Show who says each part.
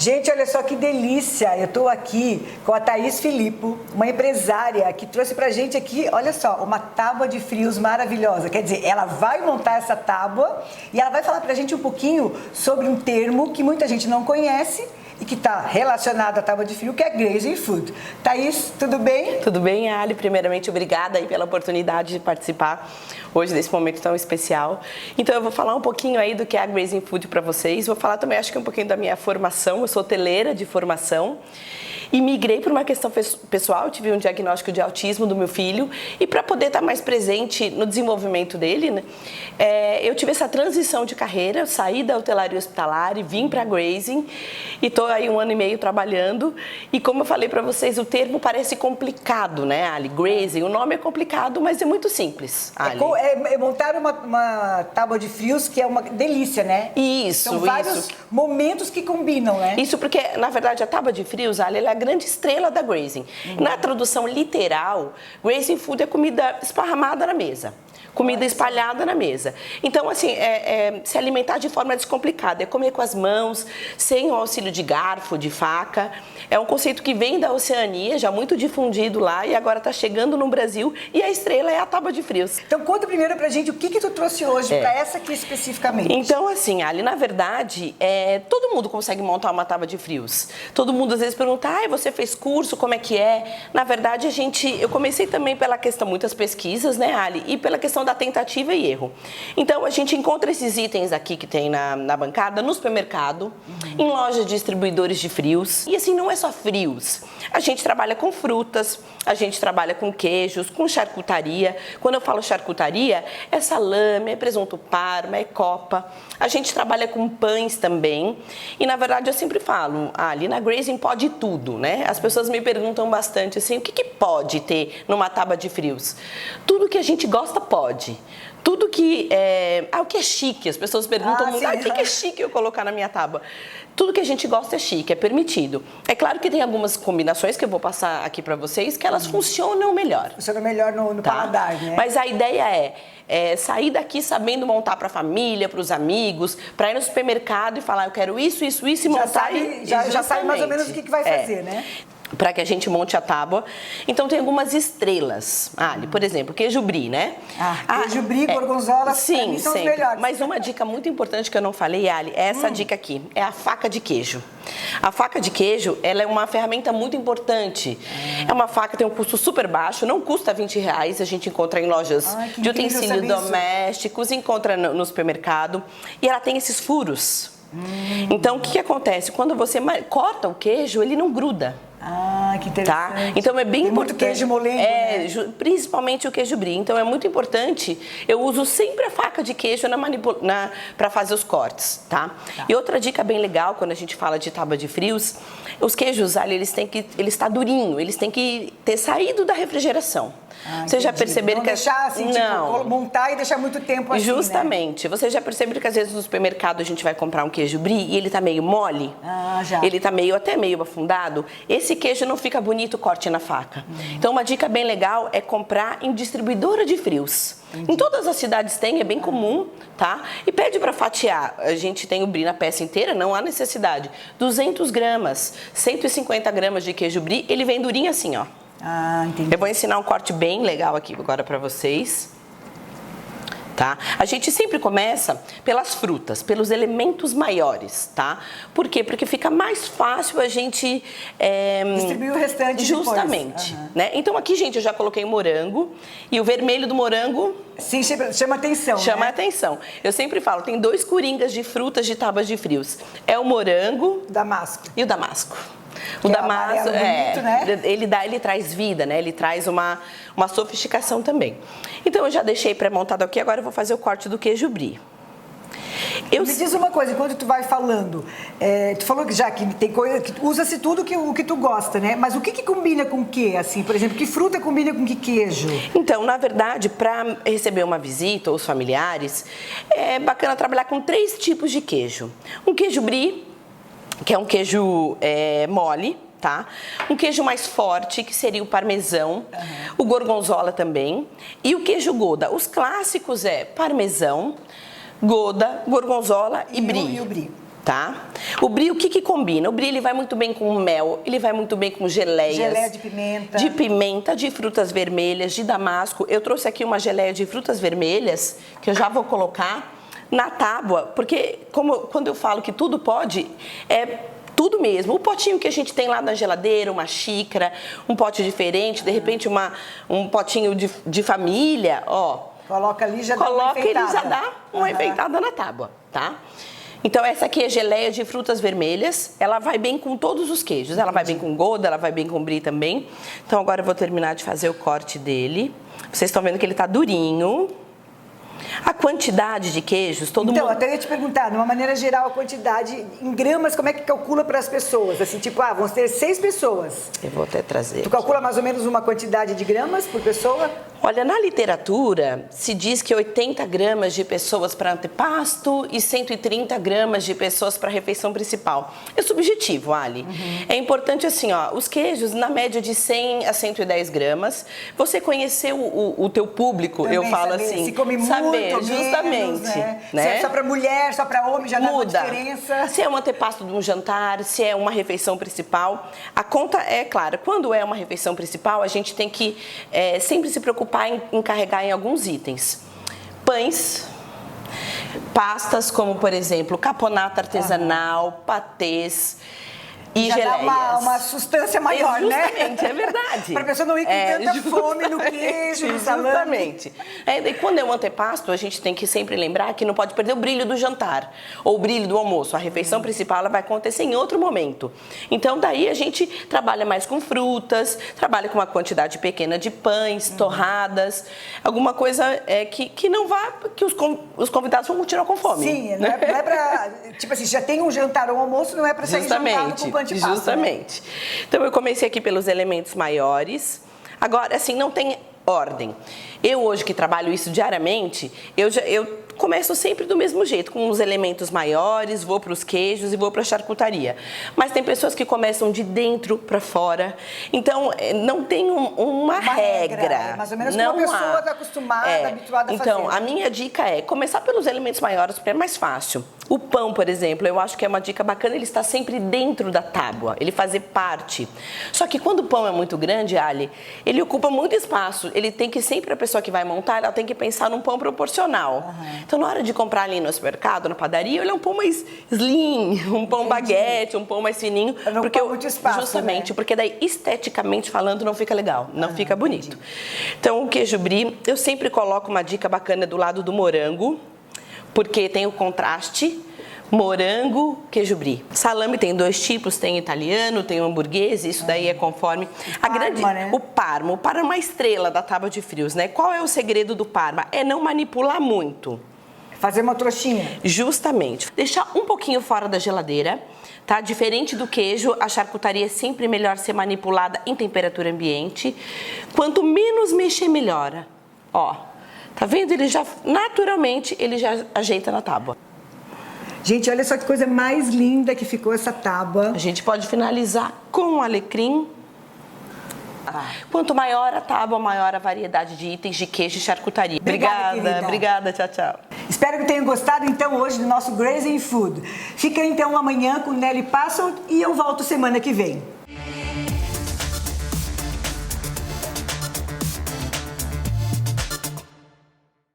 Speaker 1: Gente, olha só que delícia! Eu estou aqui com a Thaís Filippo, uma empresária que trouxe pra gente aqui, olha só, uma tábua de frios maravilhosa. Quer dizer, ela vai montar essa tábua e ela vai falar pra gente um pouquinho sobre um termo que muita gente não conhece e que está relacionado à tábua de frio, que é grazing food. Thaís, tudo bem?
Speaker 2: Tudo bem, Ali. Primeiramente, obrigada aí pela oportunidade de participar hoje desse momento tão especial. Então, eu vou falar um pouquinho aí do que é a grazing food para vocês. Vou falar também, acho que um pouquinho da minha formação. Eu sou hoteleira de formação e migrei por uma questão pessoal. Tive um diagnóstico de autismo do meu filho e para poder estar mais presente no desenvolvimento dele, né, eu tive essa transição de carreira. Eu saí da hotelaria hospitalar e vim para a grazing e estou aí 1 ano e meio trabalhando. E como eu falei para vocês, o termo parece complicado, né, Ali? Grazing, o nome é complicado, mas é muito simples, Ali.
Speaker 1: Montar uma tábua de frios que é uma delícia, né?
Speaker 2: Isso,
Speaker 1: são vários momentos que combinam, né?
Speaker 2: Isso porque, na verdade, a tábua de frios, Ali, ela é a grande estrela da grazing. Na tradução literal, grazing food é comida esparramada na mesa. Comida espalhada na mesa. Então, assim, se alimentar de forma descomplicada, é comer com as mãos, sem o auxílio de garfo, de faca. É um conceito que vem da Oceania, já muito difundido lá, e agora está chegando no Brasil, e a estrela é a tábua de frios.
Speaker 1: Então, conta primeiro pra gente o que tu trouxe hoje para essa aqui especificamente.
Speaker 2: Então, assim, Ali, na verdade, todo mundo consegue montar uma tábua de frios. Todo mundo às vezes pergunta, você fez curso, como é que é? Na verdade, eu comecei também pela questão, muitas pesquisas, né, Ali, e pela questão da tentativa e erro. Então, a gente encontra esses itens aqui que tem na bancada, no supermercado, em lojas de distribuidores de frios. E assim, não é só frios. A gente trabalha com frutas, a gente trabalha com queijos, com charcutaria. Quando eu falo charcutaria, é salame, é presunto parma, é copa. A gente trabalha com pães também. E, na verdade, eu sempre falo, Ali na grazing pode tudo, né? As pessoas me perguntam bastante assim, o que pode ter numa tábua de frios? Tudo que a gente gosta pode. Tudo que o que é chique? As pessoas perguntam muito, o que é chique eu colocar na minha tábua? Tudo que a gente gosta é chique, é permitido. É claro que tem algumas combinações que eu vou passar aqui para vocês que elas funcionam melhor.
Speaker 1: Funciona melhor no paladar, né?
Speaker 2: Mas a ideia é sair daqui sabendo montar para a família, para os amigos, para ir no supermercado e falar, eu quero isso e montar.
Speaker 1: Já sabe mais ou menos o que vai fazer, né?
Speaker 2: Para que a gente monte a tábua. Então, tem algumas estrelas. Ali, por exemplo, queijo brie, né?
Speaker 1: Queijo brie, gorgonzola,
Speaker 2: sim,
Speaker 1: são os melhores.
Speaker 2: Mas uma dica muito importante que eu não falei, Ali, é essa dica aqui. É a faca de queijo. A faca de queijo, ela é uma ferramenta muito importante. É uma faca, tem um custo super baixo, não custa R$20. A gente encontra em lojas de utensílios domésticos, encontra no supermercado. E ela tem esses furos. Então, o que acontece? Quando você corta o queijo, ele não gruda.
Speaker 1: Que interessante.
Speaker 2: Tá? Então é bem importante.
Speaker 1: Muito queijo molengo, né?
Speaker 2: Principalmente o queijo brie. Então é muito importante. Eu uso sempre a faca de queijo para fazer os cortes, tá? E outra dica bem legal quando a gente fala de tábua de frios, os queijos, Ali, eles estão durinho, eles têm que ter saído da refrigeração. Vocês já perceberam
Speaker 1: não deixar assim, tipo, montar e deixar muito tempo assim,
Speaker 2: justamente. Né? Vocês já perceberam que às vezes no supermercado a gente vai comprar um queijo brie e ele tá meio mole?
Speaker 1: Já.
Speaker 2: Ele tá até meio afundado. Esse queijo não fica bonito, corte na faca. Então, uma dica bem legal é comprar em distribuidora de frios. Em todas as cidades tem, é bem comum, tá? E pede para fatiar. A gente tem o brie na peça inteira, não há necessidade. 200 gramas, 150 gramas de queijo brie, ele vem durinho assim, ó.
Speaker 1: Entendi.
Speaker 2: Eu vou ensinar um corte bem legal aqui agora para vocês. Tá? A gente sempre começa pelas frutas, pelos elementos maiores, tá? Por quê? Porque fica mais fácil a gente
Speaker 1: distribuir o restante
Speaker 2: justamente, né? Então aqui, gente, eu já coloquei morango e o vermelho do morango
Speaker 1: sim, chama atenção.
Speaker 2: Chama atenção. Eu sempre falo, tem 2 coringas de frutas de tábuas de frios. É o morango e o damasco. O damasco,
Speaker 1: bonito, né?
Speaker 2: ele traz vida, né? Ele traz uma sofisticação também. Então, eu já deixei pré-montado aqui, agora eu vou fazer o corte do queijo brie.
Speaker 1: Me diz uma coisa, enquanto tu vai falando, tu falou que já que tem coisa, que usa-se tudo o que tu gosta, né? Mas o que combina com o que, assim? Por exemplo, que fruta combina com que queijo?
Speaker 2: Então, na verdade, para receber uma visita ou os familiares, é bacana trabalhar com 3 tipos de queijo. Um queijo brie, que é um queijo mole, tá? Um queijo mais forte, que seria o parmesão, o gorgonzola também, e o queijo Gouda. Os clássicos parmesão, Gouda, gorgonzola e brie.
Speaker 1: E o brie.
Speaker 2: tá? O brie, o que que combina? O brie, ele vai muito bem com mel, ele vai muito bem com geleias.
Speaker 1: Geleia de pimenta.
Speaker 2: De pimenta, de frutas vermelhas, de damasco. Eu trouxe aqui uma geleia de frutas vermelhas, que eu já vou colocar na tábua, porque quando eu falo que tudo pode, é tudo mesmo. O potinho que a gente tem lá na geladeira, uma xícara, um pote diferente, de repente um potinho de família, ó.
Speaker 1: Coloca ali, já dá uma
Speaker 2: Coloca, ele
Speaker 1: enfeitada.
Speaker 2: já dá uma enfeitada na tábua, tá? Então, essa aqui é geleia de frutas vermelhas. Ela vai bem com todos os queijos. Ela vai bem com Gouda, ela vai bem com brie também. Então, agora eu vou terminar de fazer o corte dele. Vocês estão vendo que ele tá durinho. A quantidade de queijos, todo mundo...
Speaker 1: Então, até ia te perguntar, de uma maneira geral, a quantidade em gramas, como é que calcula para as pessoas? Assim, tipo, vão ter 6 pessoas.
Speaker 2: Eu vou até trazer.
Speaker 1: Tu calcula mais ou menos uma quantidade de gramas por pessoa?
Speaker 2: Olha, na literatura se diz que 80 gramas de pessoas para antepasto e 130 gramas de pessoas para refeição principal. É subjetivo, Ali. É importante assim, ó, os queijos na média de 100 a 110 gramas. Você conhecer o teu público,
Speaker 1: Também
Speaker 2: eu falo
Speaker 1: saber
Speaker 2: assim.
Speaker 1: se come muito,
Speaker 2: justamente,
Speaker 1: menos, né?
Speaker 2: né?
Speaker 1: Se é só para mulher, só para homem, já dá uma
Speaker 2: Muda.
Speaker 1: diferença.
Speaker 2: Se é um antepasto de um jantar, se é uma refeição principal. A conta é clara. Quando é uma refeição principal, a gente tem que sempre se preocupar em carregar em alguns itens. Pães, pastas como, por exemplo, caponata artesanal, patês e
Speaker 1: já
Speaker 2: geleias.
Speaker 1: dá uma sustância maior,
Speaker 2: Justamente,
Speaker 1: né?
Speaker 2: é verdade.
Speaker 1: Para a pessoa não ir com tanta fome no queijo, no salame.
Speaker 2: Justamente. E quando é um antepasto, a gente tem que sempre lembrar que não pode perder o brilho do jantar ou o brilho do almoço. A refeição principal ela vai acontecer em outro momento. Então, daí a gente trabalha mais com frutas, trabalha com uma quantidade pequena de pães, torradas, alguma coisa que não vá, que os convidados vão continuar com fome.
Speaker 1: Sim, não é para... Tipo assim, já tem um jantar ou um almoço, não é para sair jantado com pão de pasta,
Speaker 2: justamente. Né? Então, eu comecei aqui pelos elementos maiores. Agora, assim, não tem ordem. Eu, hoje que trabalho isso diariamente, eu começo sempre do mesmo jeito, com os elementos maiores, vou para os queijos e vou para a charcutaria. Mas tem pessoas que começam de dentro para fora. Então, não tem uma regra.
Speaker 1: Mais ou menos
Speaker 2: não
Speaker 1: como a pessoa está acostumada, habituada a fazer.
Speaker 2: Então, a minha dica é começar pelos elementos maiores, porque é mais fácil. O pão, por exemplo, eu acho que é uma dica bacana, ele está sempre dentro da tábua, ele fazer parte. Só que quando o pão é muito grande, Ali, ele ocupa muito espaço. Ele tem que sempre, a pessoa que vai montar, ela tem que pensar num pão proporcional. Então, na hora de comprar ali no supermercado, na padaria, ele é um pão mais slim, um pão baguete, um pão mais fininho.
Speaker 1: Não ocupa muito espaço,
Speaker 2: justamente,
Speaker 1: né?
Speaker 2: porque daí, esteticamente falando, não fica legal, não fica bonito. Então, o queijo brie, eu sempre coloco uma dica bacana do lado do morango, porque tem o contraste, morango, queijo brie. Salame tem 2 tipos, tem italiano, tem o hamburguês, isso daí é conforme...
Speaker 1: Né?
Speaker 2: O Parma é uma estrela da tábua de frios, né? Qual é o segredo do Parma? É não manipular muito.
Speaker 1: Fazer uma trouxinha.
Speaker 2: Justamente. Deixar um pouquinho fora da geladeira, tá? Diferente do queijo, a charcutaria é sempre melhor ser manipulada em temperatura ambiente. Quanto menos mexer, melhora. Ó, tá vendo? Ele já, naturalmente, ele já ajeita na tábua.
Speaker 1: Gente, olha só que coisa mais linda que ficou essa tábua.
Speaker 2: A gente pode finalizar com o alecrim. Quanto maior a tábua, maior a variedade de itens de queijo e charcutaria. Obrigada, tchau, tchau.
Speaker 1: Espero que tenham gostado, então, hoje do nosso Grazing Food. Fica, então, amanhã com Nelly Passon e eu volto semana que vem.